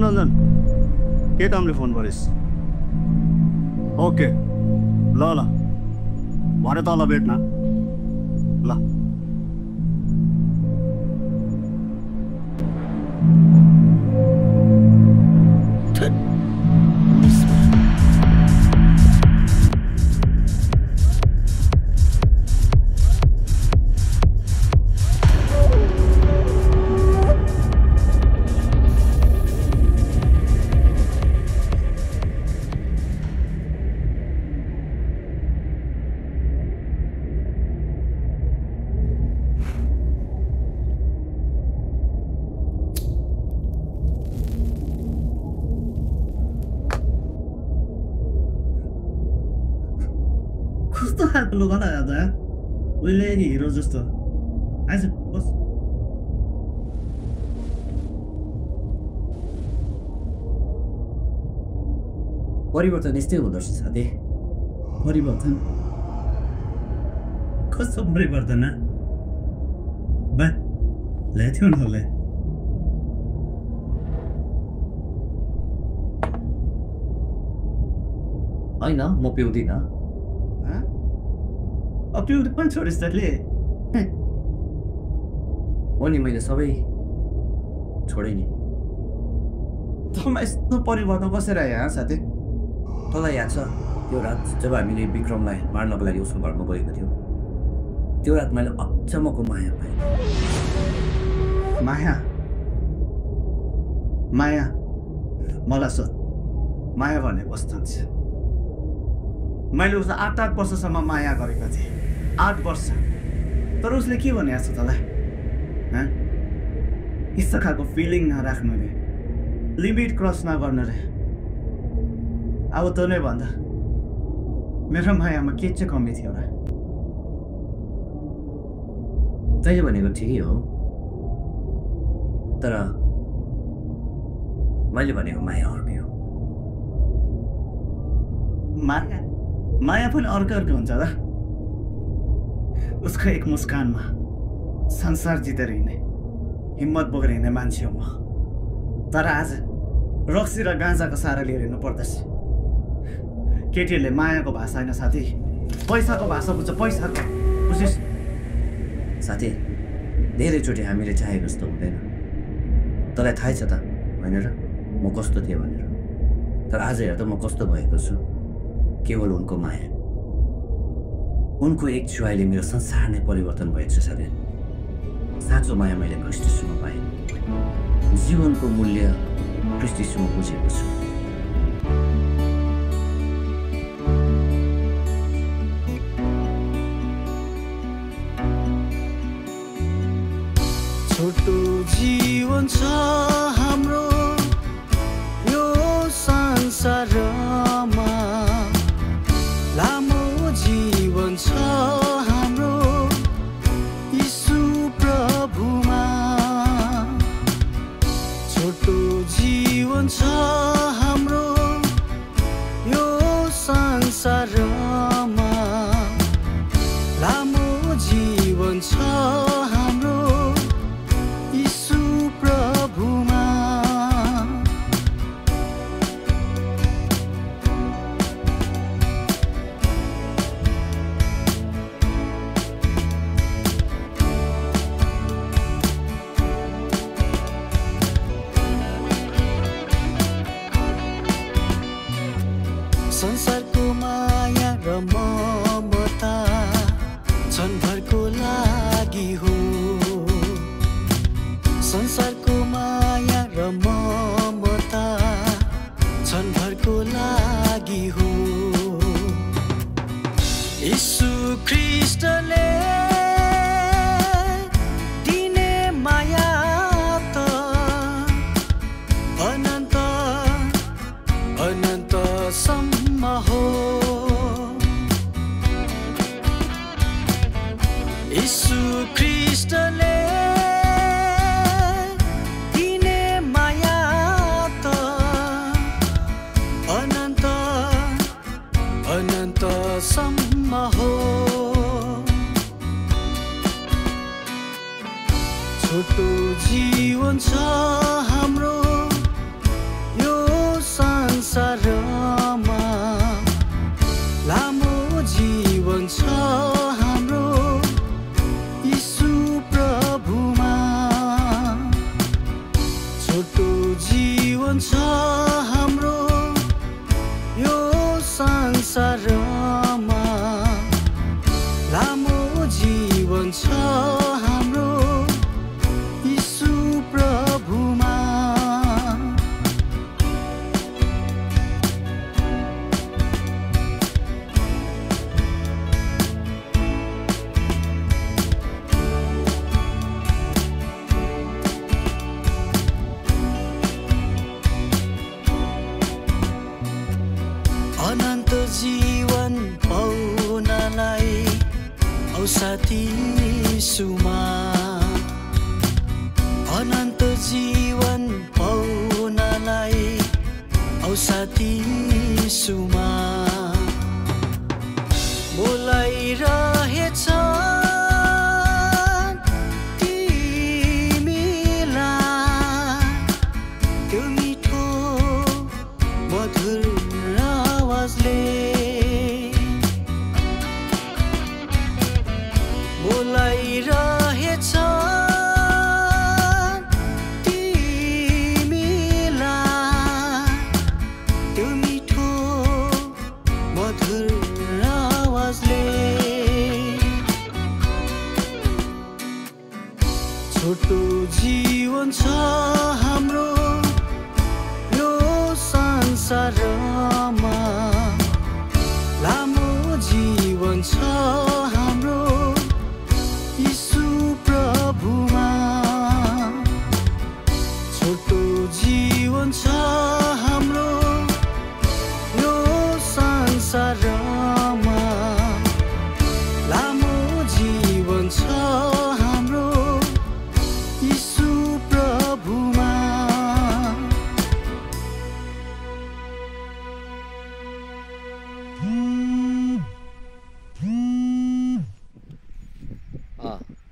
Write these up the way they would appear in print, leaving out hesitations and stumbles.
नन्दन के कामले phone गरिस्? Okay ल ल भरे तल भेट्न ल। कस्तो खालको लुगा लगायो त उहिले नि हिरो जस्तो। आइज बस। परिवर्तन यस्तै हुँदो रहेछ साथी। परिवर्तन कस्तो परिवर्तन बा ल्याथ्यो न होला। होइन म पिउँदिनँ। पिउँदै पनि छोडिस् तैँले? हो नि मैले सबै छोडेँ नि। तँमा यस्तो परिवर्तन कसरी आयो यहाँ साथी? तँलाई याद छ त्यो रात जब हामीले विक्रमलाई मार्नको लागि उसको घरमा गएको थियो? त्यो रात मैले अचम्मको माया पाएँ। माया माया मलाई सोध माया भन्ने कस्तो हुन्छ? मैले उसलाई 8 वर्षसम्म माया गरेको थिएँ। 8 वर्ष। तर उसले के भने छ तँलाई? यस्तो खालको फिलिङ नराख्नु रे, लिमिट क्रस नगर्नु रे। अब तँ नै भन्दा मेरो मायामा के चाहिँ कमी थियो र? तैँले भनेको ठिकै हो, तर मैले भनेको माया अर्कै हो। माया माया पनि अर्कै अर्कै हुन्छ र। उसको एक मुस्कानमा संसार जितेर हिँड्ने हिम्मत बोकेर हिँड्ने मान्छे हो म। तर आज रक्सी र गाँजाको सारा लिएर हिँड्नु पर्दछ। केटीहरूले मायाको भाषा होइन साथी, पैसाको भाषा बुझ्छ। पैसाको बुझिस् साथी? धेरैचोटि हामीले चाहेको जस्तो हुँदैन। तँलाई थाहै छ त होइन र म कस्तो थिएँ भनेर। तर आज हेर्दा म कस्तो भएको छु। केवल उनको माया, उनको एक छुवाइले मेरो संसार नै परिवर्तन भएको छ साथी। साँचो माया मैले क्रिस्टिसँग पाएँ। जीवनको मूल्य क्रिस्टिसँग बुझेको छु। छोटो जीवन छ हाम्रो यो संसार संसारको माया र ममता क्षणभरको लागि हो संसारको माया र ममता क्षणभरको लागि हो यीशु ख्रीष्टले दिने माया त अनन्त अनन्तसम्म हो यीशु ख्रीष्टले दिने माया त अनन्त अनन्तसम्म हो छोटो जीवन छ हाम्रो यो संसारमा लामो जीवन छ हाम्रो यीशु प्रभुमा छोटो जीवन छ हाम्रो यो संसारमा लामो जीवन छ हाम्रो यीशु प्रभुमा अनन्त जीवन पाउनलाई औ साथी यीशुमा अनन्त जीवन पाउनलाई औ साथी यीशुमा बोलाइरहेछ तिमीलाई त्यो मिठो मधुर आवाजले बोलाइरहेछ तिमीलाई त्यो मिठो मधुर आवाजले छोटो जीवन छ हाम्रो यो संसारमा लामो जीवन छ हाम्रो यीशु प्रभुमा छोटो जीवन छ हाम्रो यो संसारमा लामो जीवन छ हाम्रो यीशु प्रभुमा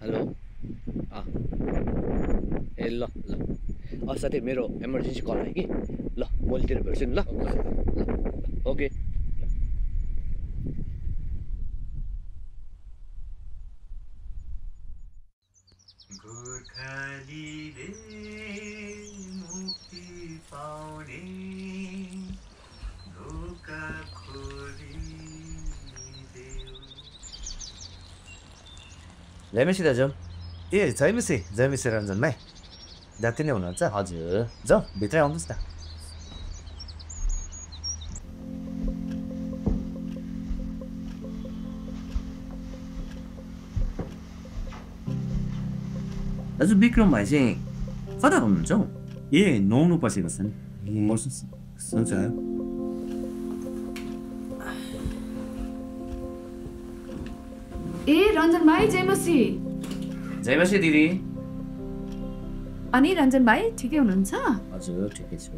हेलो ए ल साथी मेरो इमर्जेन्सी कल आयो कि ल भोलितिर भेट्छु नि ल ओके गोर्खालीले मुक्ति पाउने ढोका खोलिदेऊ जयमेसी दाजु ए जयमिसी रञ्जन भाइ जाति नै हुनुहुन्छ हजुर जाउँ भित्रै आउनुहोस् न दाजु विक्रम भाइ चाहिँ कता हुनुहुन्छ हौ ए नुहाउनु पसेको छ नि बस्नुहोस् सोच आयो ए रञ्जन भाइ जयमसी जयमेसी दिदी अनि रञ्जन भाइ ठिकै हुनुहुन्छ हजुर ठिकै छु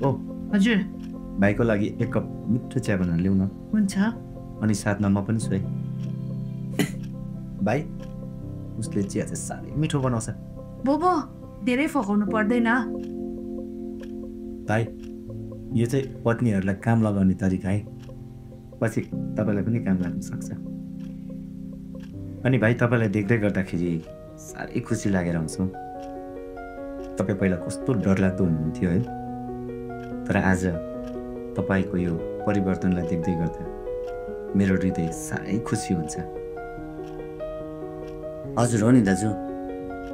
ओ हजुर भाइको लागि एक कप मिठो चिया बनाएर ल्याउन हुन्छ अनि साथमा म पनि छु है भाइ उसले चिया चाहिँ साह्रै मिठो बनाउँछ बोबो धेरै फकाउनु पर्दैन भाइ यो चाहिँ पत्नीहरूलाई काम लगाउने तरिका है पछि तपाईँलाई पनि काम लाग्न सक्छ अनि भाइ तपाईँलाई देख्दै गर्दाखेरि साह्रै खुसी लागेर आउँछु तपाईँ पहिला कस्तो डरलाग्दो हुनुहुन्थ्यो है तर आज तपाईँको यो परिवर्तनलाई देख्दै गर्दा मेरो हृदय साह्रै खुसी हुन्छ। हजुर हो नि दाजु,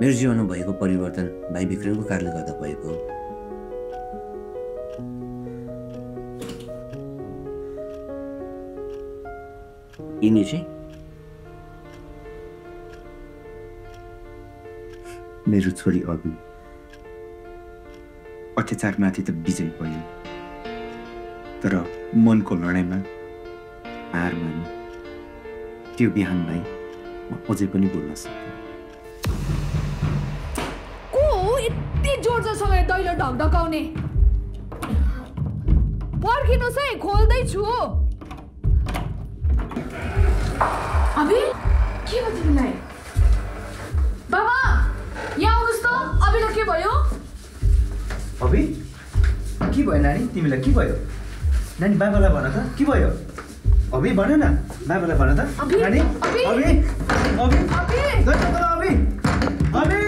मेरो जीवनमा भएको परिवर्तन भाइ विक्रमको कारणले गर्दा भएको हो। यिनी चाहिँ मेरो छोरी अघि अत्याचारमाथि त विजय भयो, तर मनको लडाइँमा हार माने। त्यो बिहानलाई म अझै पनि बोल्न सक्दिनँ। को हो यति जोरजोरसँग दैलो ढकढकाउने? पर्खिनुहोस् है, खोल्दैछु। अभि के भयो तिमीलाई? बाबा यहाँ आउनुहोस् त। अभिलाई के भयो? अभि के भयो नानी? तिमीलाई के भयो? नानी बाबालाई भन त के भयो? अभि भन न, बाबालाई भन त। अभि, नानी अभि, अभि अभि अभि अभि अभि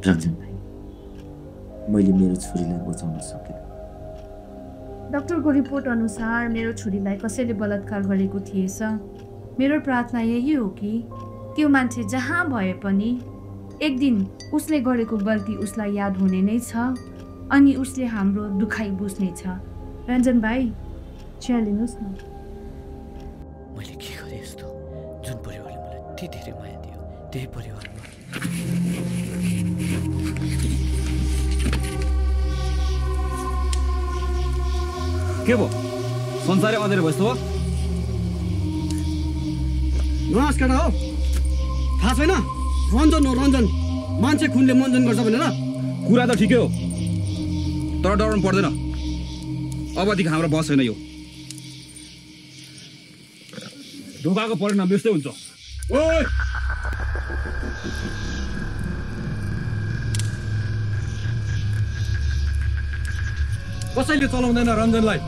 रञ्जन भाइ, मैले मेरो छोरीलाई बचाउन सकिनँ। डाक्टरको रिपोर्ट अनुसार मेरो छोरीलाई कसैले बलात्कार गरेको थिएछ। मेरो प्रार्थना यही हो कि त्यो मान्छे जहाँ भए पनि एक दिन उसले गरेको गल्ती उसलाई याद हुने नै छ अनि उसले हाम्रो दुखाइ बुझ्नेछ। रञ्जन भाइ, चिया लिनुहोस् न। मैले के गरेँ यस्तो? जुन परिवारले मलाई त्यति धेरै माया दियो, त्यही परिवारमा के भयो? संसारै अँधेरो भएस्तो हो? नआस केटा हो, थाहा छैन? रञ्जन हो रञ्जन, मान्छे खुनले मञ्जन गर्छ भनेर। कुरा त ठिकै हो, तर डराउनु पर्दैन। अबदेखि हाम्रो बस छैन यो। ढोकाको परिणाम यस्तै हुन्छ। ओइ कसैले चलाउँदैन रञ्जनलाई।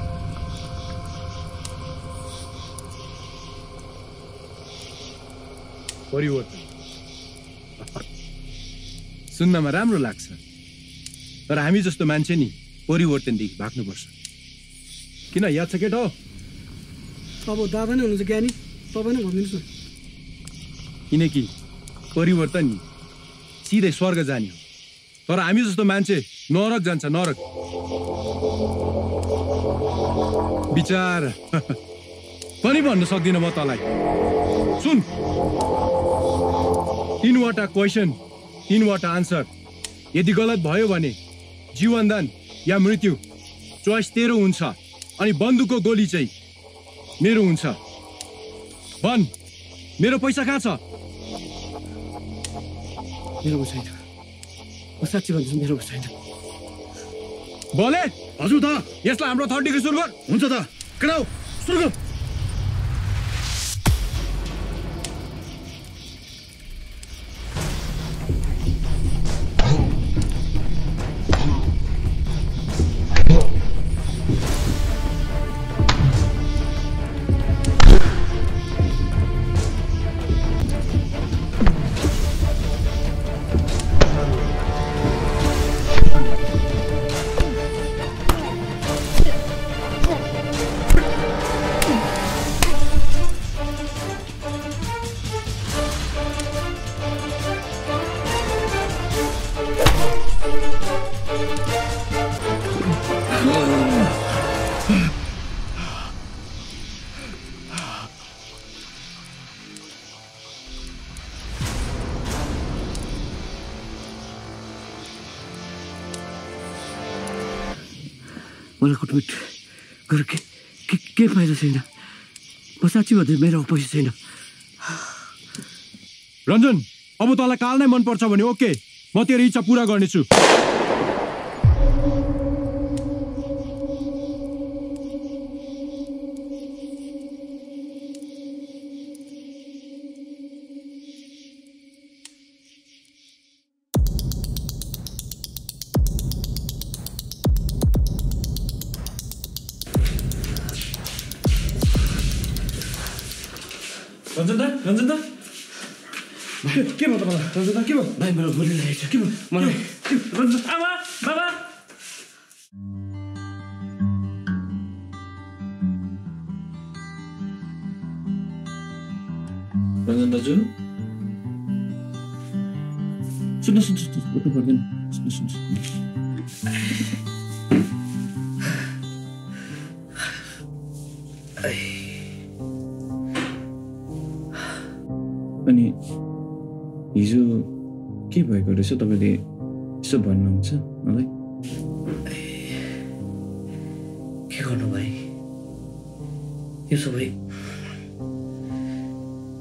परिवर्तन सुन्नमा राम्रो लाग्छ, तर हामी जस्तो मान्छे नि परिवर्तनदेखि भाग्नुपर्छ। किन याद छ केटा हो? अब दादा नै हुनुहुन्छ ज्ञानी, तपाईँ नै भनिदिनुहोस् न। किनकि परिवर्तन नि सिधै स्वर्ग जाने हो, तर हामी जस्तो मान्छे नरक जान्छ। नरक विचार पनि भन्न सक्दिनँ म तँलाई। सुन, 3वटा क्वेसन, 3वटा आन्सर। यदि गलत भयो भने जीवनदान या मृत्यु, चोइस तेरो हुन्छ अनि बन्दुकको गोली चाहिँ मेरो हुन्छ। भन, मेरो पैसा कहाँ छ? मेरो छैन, म साँच्ची भन्छु, मेरो छैन। बोले हजुर दा यसलाई हाम्रो 3rd डिग्री सुरु गर हुन्छ दा केटा हो सुरु गर मलाई कुटपिट गरेर के फाइदा छैन म साँच्ची भन्दै मेरो पैसा छैन रञ्जन अब तँलाई काल नै मनपर्छ भने ओके म तेरो इच्छा पुरा गर्नेछु रञ्जन दा के भयो तपाईँलाई रञ्जन दा के भयो भाइ मेरो गोली लागेको छ के भयो मलाई रञ्जन आमा बाबा रञ्जन दाजु सुन्नु उठ्नु पर्दैन अनि हिजो के भएको रहेछ तपाईँले यसो भन्नुहुन्छ मलाई के गर्नु भाइ यो सबै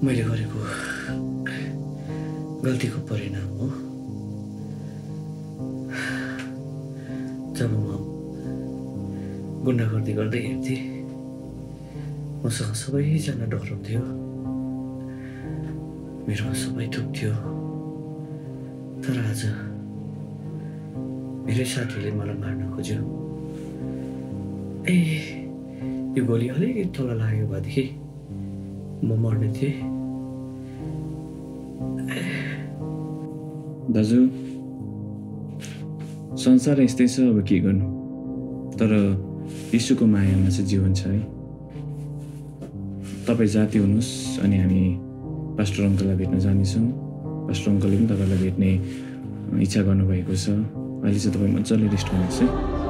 मैले गरेको गल्तीको परिणाम हो जब म गुन्डागर्दी गर्दै हिँड्थेँ मसँग सबैजना डराउँथ्यो मेरोमा सबै थुक थियो तर आज मेरै साथीले मलाई मार्न खोज्यो यो गोली अलिकति तल लाग्यो भनेदेखि म मर्ने थिएँ दाजु संसार यस्तै छ अब के गर्नु तर यीशुको मायामा चाहिँ जीवन छ है तपाईँ जाति हुनुहोस् अनि हामी पास्टर अङ्कललाई भेट्न जानेछौँ पास्टर अङ्कलले पनि तपाईँलाई भेट्ने इच्छा गर्नुभएको छ अहिले चाहिँ तपाईँ मजाले रेस्ट गर्नुहोस् है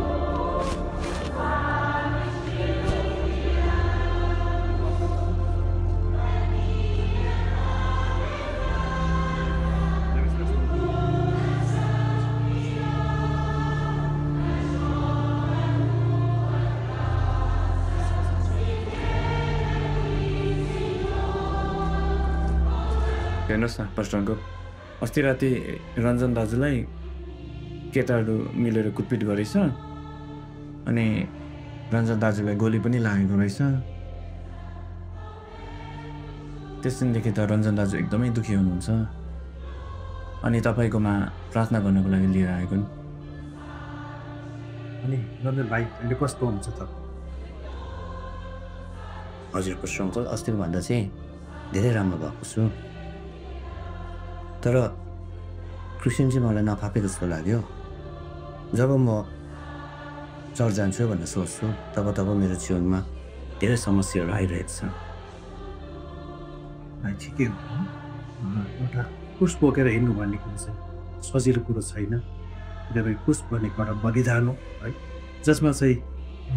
हेर्नुहोस् न पास्टर अङ्कल अस्ति राति रञ्जन दाजुलाई केटाहरू मिलेर कुटपिट गरेछ अनि रञ्जन दाजुलाई गोली पनि लागेको रहेछ त्यस दिनदेखि त रञ्जन दाजु एकदमै दुःखी हुनुहुन्छ अनि तपाईँकोमा प्रार्थना गर्नको लागि लिएर आएको नि अनि रञ्जन भाइ अहिले कस्तो हुन्छ त हजुर पास्टर अङ्कल अस्तिको भन्दा चाहिँ धेरै राम्रो भएको छु तर क्रिस्चियन चाहिँ मलाई नफापेको जस्तो लाग्यो जब म चर्च जान्छु भनेर सोच्छु तब मेरो जीवनमा धेरै समस्याहरू आइरहेको छ भाइ ठिकै हो एउटा क्रुस बोकेर हिँड्नु भन्ने कुरो चाहिँ सजिलो कुरो छैन किनभने क्रुस भनेको एउटा बलिदान हो है जसमा चाहिँ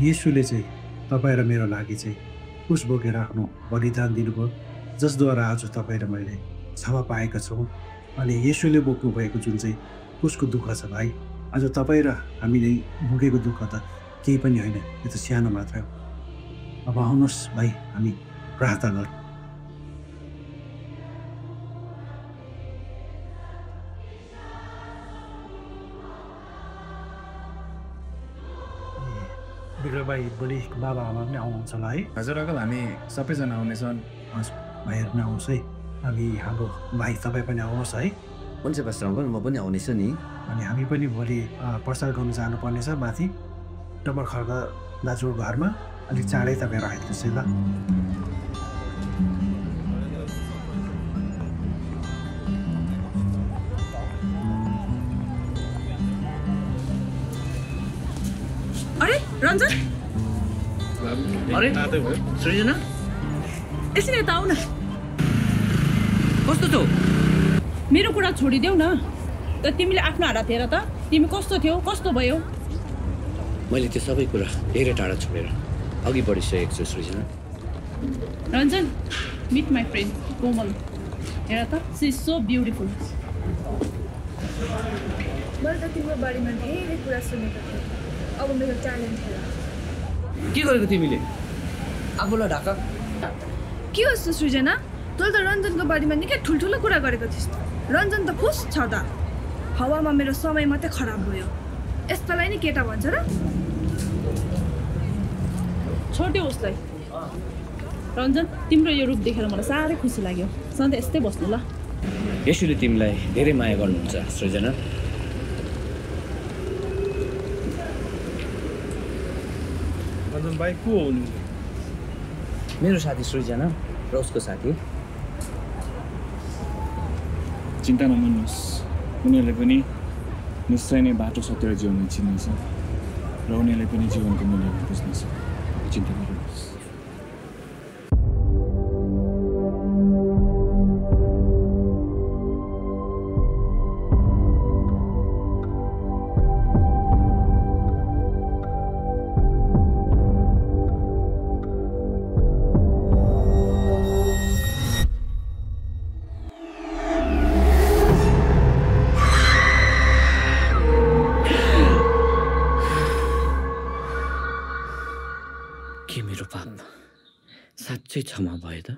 येशूले चाहिँ तपाईँ र मेरो लागि चाहिँ क्रुस बोकेर आफ्नो बलिदान दिनुभयो जसद्वारा आज तपाईँ र मैले क्षमा पाएका छौँ अनि येशूले बोक्नु भएको जुन चाहिँ क्रुसको दुःख छ भाइ आज तपाईँ र हामीले भोगेको दुःख त केही पनि होइन यो त सानो मात्र हो अब आउनुहोस् भाइ हामी प्रार्थना गरौँ भाइ भोलि बाबा आमा पनि आउनुहुन्छ होला है? हजुर अङ्कल हामी सबैजना आउनेछौँ। हस् भाइहरू पनि आउनुहोस् है। अनि हाम्रो भाइ तपाईँ पनि आउनुहोस् है। हुन्छ पास्टर अङ्कल, म पनि आउनेछु नि। अनि हामी पनि भोलि प्रसाद गर्नु जानुपर्नेछ माथि डम्बर खर्क दाजुको घरमा। अलिक चाँडै तपाईँहरू आइदिनुहोस् है ल। अरे रञ्जन, अरे सृजना एकछिन यता आऊ न। कस्तो छौ? मेरो कुरा छोडिदेऊ न त। तिमीले आफ्नो हात हेर त, तिमी कस्तो थियौ, कस्तो भयो? मैले त्यो सबै कुरा धेरै टाढा छोडेर अघि बढिसकेको छु सृजना। रञ्जन, मिट माई फ्रेन्ड कोमल। हेर त, सी इज सो ब्युटिफुल। मैले त तिम्रो बारेमा धेरै कुरा सुनेको थिएँ। अब मेरो ट्यालेन्ट हेर। के गरेको तिमीले? आफूलाई ढाका। के होस् त सृजना, तैँले त रञ्जनको बारेमा निकै ठुल्ठुलो कुरा गरेको थिइस्। रञ्जन त खुस छ त। हावामा मेरो समय मात्रै खराब भयो। यस्तालाई नि केटा भन्छ र? छोड्यो उसलाई। रञ्जन, तिम्रो यो रूप देखेर मलाई साह्रै खुसी लाग्यो। सधैँ यस्तै बस्नु ल। यसुले तिमीलाई धेरै माया गर्नुहुन्छ सृजना। रञ्जन भाइ को हुनु? मेरो साथी सृजना र उसको साथी। चिन्ता नमान्नुहोस्, उनीहरूले पनि निश्चय नै बाटो सत्य र जीवन चिन्नेछ र उनीहरूले पनि जीवनको मूल्य बुझ्नेछ। चिन्ता नगर्नुहोस्। के मेरो पाप साँच्चै क्षमा भयो त?